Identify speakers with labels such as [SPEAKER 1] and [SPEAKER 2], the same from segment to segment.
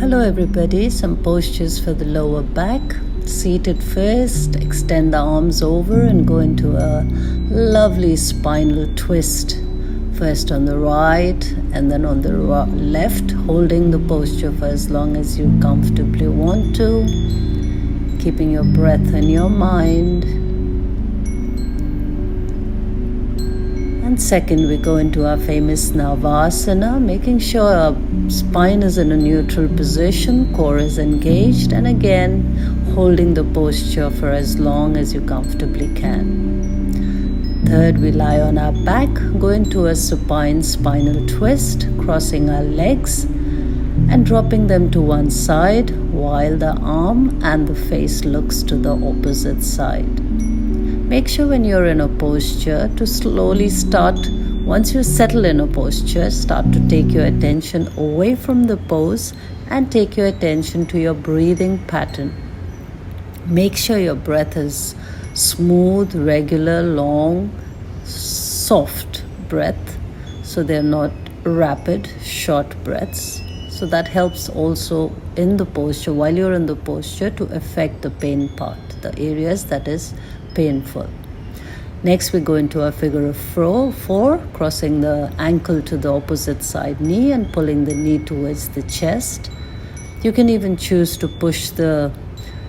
[SPEAKER 1] Hello everybody, some postures for the lower back. Seated first, extend the arms over and go into a lovely spinal twist. First on the right and then on the left, holding the posture for as long as you comfortably want to, keeping your breath in your mind. And second, we go into our famous Navasana, making sure our spine is in a neutral position, core is engaged, and again, holding the posture for as long as you comfortably can. Third, we lie on our back, go into a supine spinal twist, crossing our legs and dropping them to one side while the arm and the face looks to the opposite side. Make sure when you're in a posture to slowly start, once you settle in a posture, start to take your attention away from the pose and take your attention to your breathing pattern. Make sure your breath is smooth, regular, long, soft breath, so they're not rapid, short breaths. So that helps also in the posture, while you're in the posture, to affect the pain part, the areas that is painful. Next, we go into a figure of four, crossing the ankle to the opposite side knee and pulling the knee towards the chest. You can even choose to push the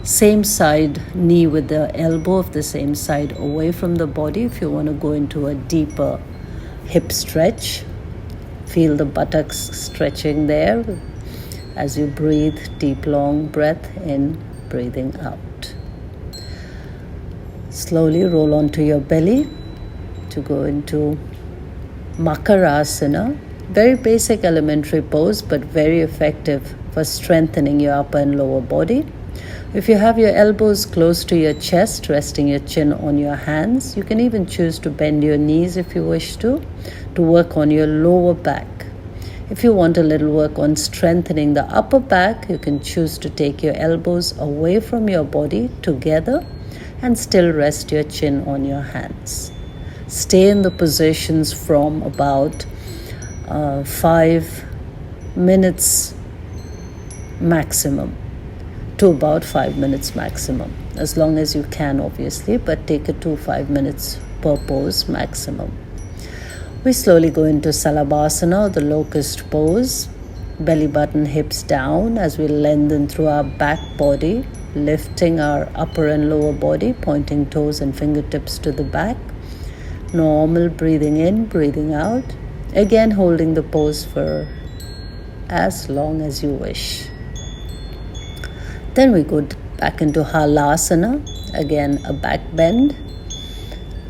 [SPEAKER 1] same side knee with the elbow of the same side away from the body if you want to go into a deeper hip stretch. Feel the buttocks stretching there as you breathe, deep, long breath in, breathing out. Slowly roll onto your belly to go into Makarasana. Very basic elementary pose, but very effective for strengthening your upper and lower body. If you have your elbows close to your chest, resting your chin on your hands, you can even choose to bend your knees if you wish to work on your lower back. If you want a little work on strengthening the upper back, you can choose to take your elbows away from your body together and still rest your chin on your hands. Stay in the positions from about 5 minutes maximum to about 5 minutes maximum, as long as you can obviously, but take it to 5 minutes per pose maximum. We slowly go into Salabhasana, or the locust pose. Belly button, hips down as we lengthen through our back body, lifting our upper and lower body, pointing toes and fingertips to the back. Normal breathing in, breathing out. Again, holding the pose for as long as you wish. Then we go back into Halasana. Again, a back bend.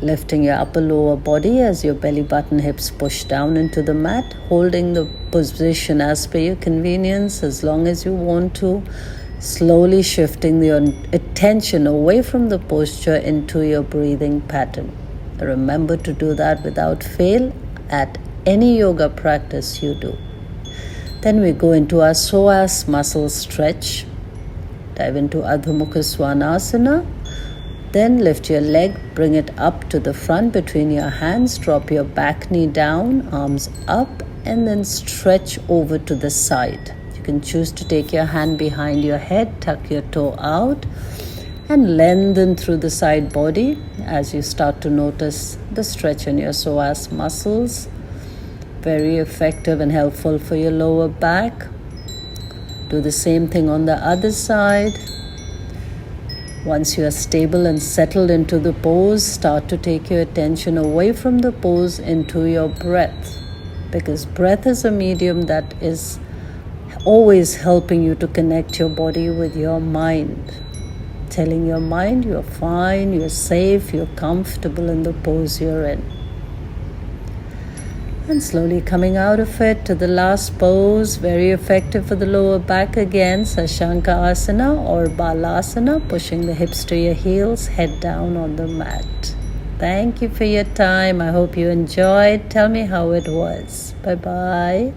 [SPEAKER 1] Lifting your upper lower body as your belly button, hips push down into the mat. Holding the position as per your convenience, as long as you want to. Slowly shifting your attention away from the posture into your breathing pattern. Remember to do that without fail at any yoga practice you do. Then we go into our psoas muscle stretch. Dive into Ardha Mukha Svanasana. Then lift your leg, bring it up to the front between your hands. Drop your back knee down, arms up, and then stretch over to the side. You can choose to take your hand behind your head, tuck your toe out, and lengthen through the side body as you start to notice the stretch in your psoas muscles. Very effective and helpful for your lower back. Do the same thing on the other side. Once you are stable and settled into the pose, start to take your attention away from the pose into your breath, because breath is a medium that is always helping you to connect your body with your mind, telling your mind you're fine, you're safe, you're comfortable in the pose you're in. And slowly coming out of it to the last pose, very effective for the lower back again, Sashanka Asana or Balasana, pushing the hips to your heels, head down on the mat. Thank you for your time. I hope you enjoyed. Tell me how it was. Bye-bye.